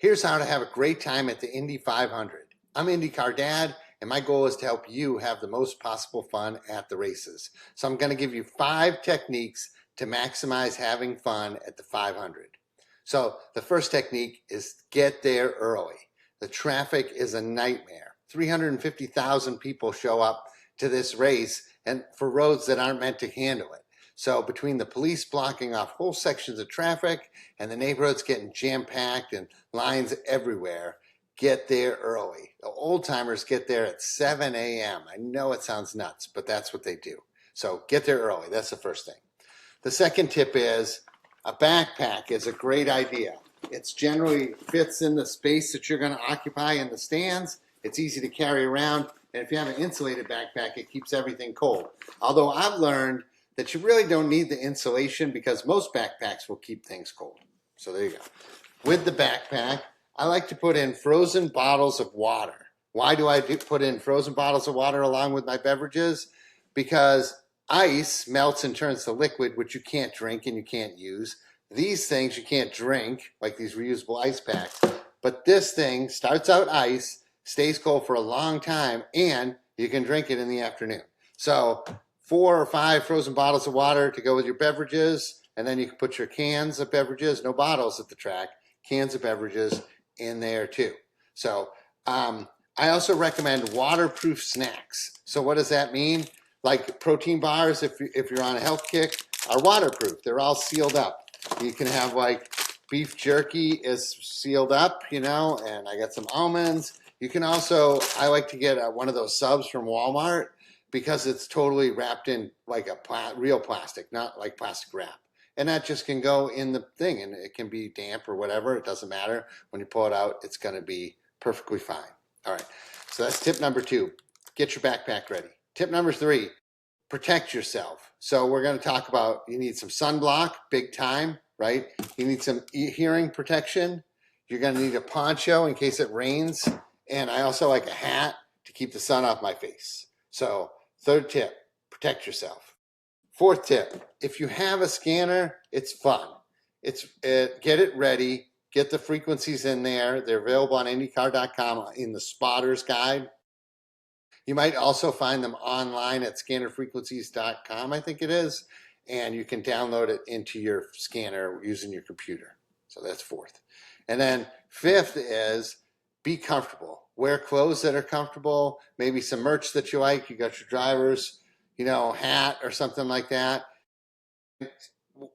Here's how to have a great time at the Indy 500. I'm IndyCar Dad, and my goal is to help you have the most possible fun at the races. So I'm going to give you 5 techniques to maximize having fun at the 500. So the first technique is get there early. The traffic is a nightmare. 350,000 people show up to this race and for roads that aren't meant to handle it. So between the police blocking off whole sections of traffic and the neighborhoods getting jam-packed and lines everywhere, get there early. The old timers get there at 7 a.m. I know it sounds nuts, but that's what they do. So get there early. That's the first thing. The second tip is a backpack is a great idea. It's generally fits in the space that you're going to occupy in the stands. It's easy to carry around. And if you have an insulated backpack, it keeps everything cold. Although I've learned that you really don't need the insulation because most backpacks will keep things cold. So there you go. With the backpack, I like to put in frozen bottles of water. Why do I put in frozen bottles of water along with my beverages? Because ice melts and turns to liquid, which you can't drink and you can't use. These things you can't drink, like these reusable ice packs. But this thing starts out ice, stays cold for a long time, and you can drink it in the afternoon. So 4 or 5 frozen bottles of water to go with your beverages, and then you can put your cans of beverages, no bottles at the track, cans of beverages in there too. So I also recommend waterproof snacks. So what does that mean? Like protein bars, if you're on a health kick, are waterproof. They're all sealed up. You can have like beef jerky is sealed up, you know, and I got some almonds. You can also, I like to get one of those subs from Walmart because it's totally wrapped in like a real plastic, not like plastic wrap. And that just can go in the thing, and it can be damp or whatever. It doesn't matter. When you pull it out, it's going to be perfectly fine. All right, so that's tip number 2. Get your backpack ready. Tip number 3, protect yourself. So we're going to talk about you need some sunblock, big time, right? You need some hearing protection. You're going to need a poncho in case it rains. And I also like a hat to keep the sun off my face. So 3rd tip, protect yourself. 4th tip, if you have a scanner, it's fun. Get it ready, get the frequencies in there. They're available on IndyCar.com in the Spotter's Guide. You might also find them online at scannerfrequencies.com, I think it is, and you can download it into your scanner using your computer. So that's 4th. And then 5th is be comfortable. Wear clothes that are comfortable, maybe some merch that you like. You got your driver's, hat or something like that.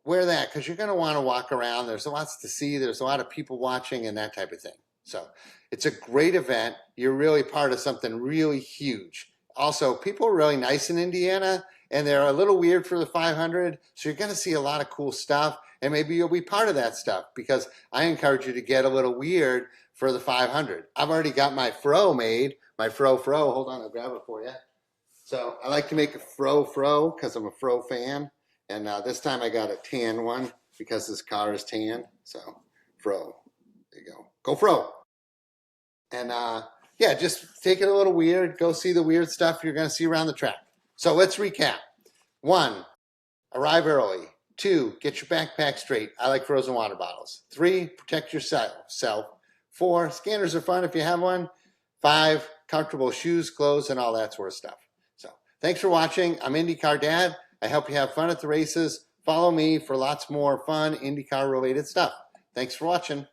Wear that because you're going to want to walk around. There's lots to see. There's a lot of people watching and that type of thing. So it's a great event. You're really part of something really huge. Also, people are really nice in Indiana, and they're a little weird for the 500. So you're going to see a lot of cool stuff, and maybe you'll be part of that stuff because I encourage you to get a little weird for the 500. I've already got my fro made, my fro. Hold on, I'll grab it for you. So I like to make a fro because I'm a fro fan. And this time I got a tan one because this car is tan. So fro, there you go. Go fro. And yeah, just take it a little weird. Go see the weird stuff you're going to see around the track. So let's recap. 1, arrive early. 2, get your backpack straight. I like frozen water bottles. 3, protect yourself. 4, scanners are fun if you have one. 5, comfortable shoes, clothes, and all that sort of stuff. So thanks for watching. I'm IndyCar Dad. I hope you have fun at the races. Follow me for lots more fun IndyCar related stuff. Thanks for watching.